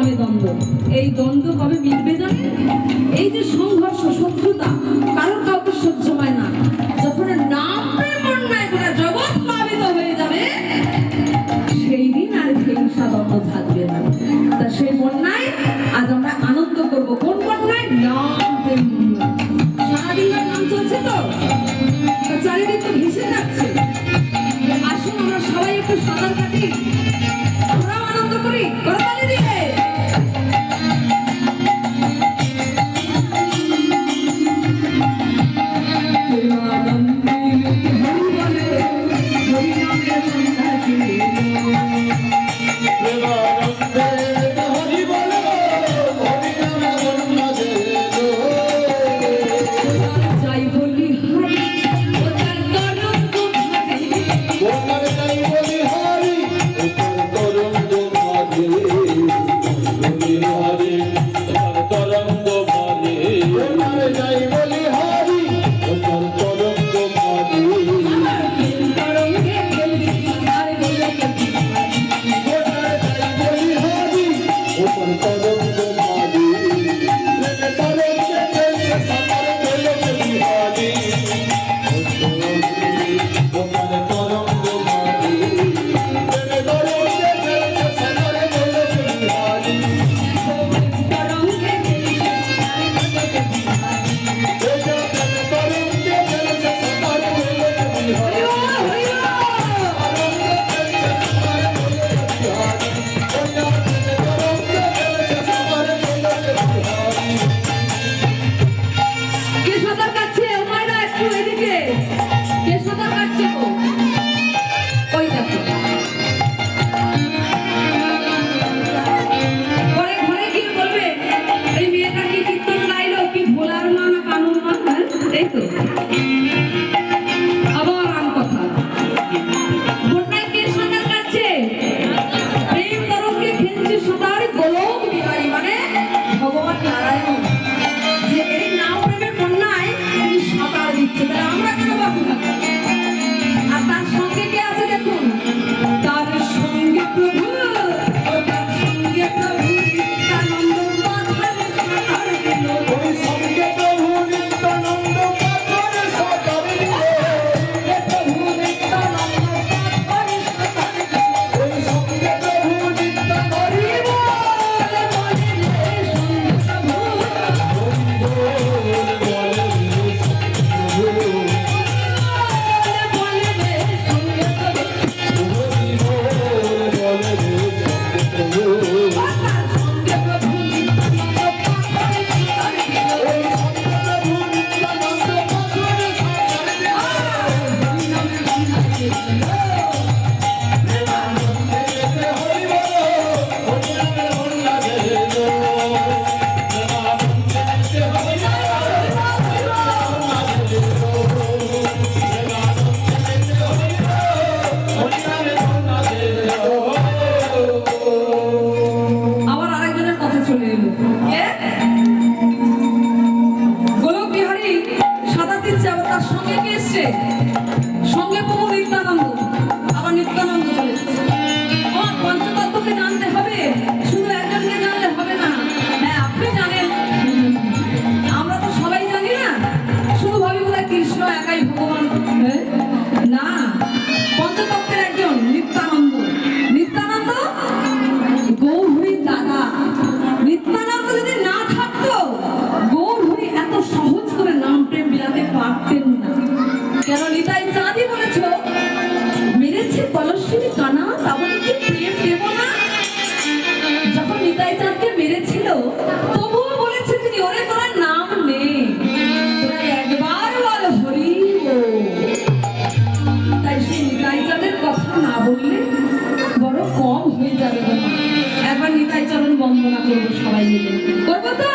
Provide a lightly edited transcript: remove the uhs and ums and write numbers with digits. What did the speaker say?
নামে দ্বন্দ্ব। এই দ্বন্দ্ব কবে মিটবে জানেন? এই যে সংঘর্ষ, শত্রুতা কারোর কাউকে সহ্য হয় না, যখন নামের বন্যায় গোটা জগৎ প্লাবিত হয়ে যাবে সেই দিন আর হিংসা দ্বন্দ্ব থাকবে না। তা সেই বন্যায় আজ আমরা আনন্দ করবো। কোন বন্যায়? নাম প্রেম। সারাদিন নাম চলছে তো, চারিদিক তো ভেসে যাচ্ছে। আসুন আমরা সবাই একটু সাঁতার কাটি, আমরাও আনন্দ করি করতালি দিয়ে। সঙ্গে প্রভু নিত্যানন্দ, আবার নিত্যানন্দ চলে এসেছে। পঞ্চতত্ত্বকে জানতে হবে, শুধু একজনকে জানলে হবে না। হ্যাঁ, আপনি জানেন, আমরা তো সবাই জানি না, শুধু ভাবি বোধহয় কৃষ্ণ একাই ভগবান। না, পঞ্চতত্ত্বের একজন নিত্যানন্দ। নিত্যানন্দ গৌরহরির দাদা। নিত্যানন্দ যদি না থাকতো গৌরহরি এত সহজ করে নাম প্রেম বিলাতে পারতেন না। কেন নিতাই চাঁদই বলেছ, মেরেছে কলসিনী কানা, তা বলে কি প্রেম দেব না? যখন নিতাই চাঁদকে মেরেছিল তবুও বলেছে তিনি, ওরে তোরা নাম নে, তোরা একবার বল হরি বল। তাই সেই নিতাই চাঁদের কথা না বললে বড় কম হয়ে যাবে। একবার নিতাই চরণ বন্দনা করবো সবাই মিলে, করবো তো?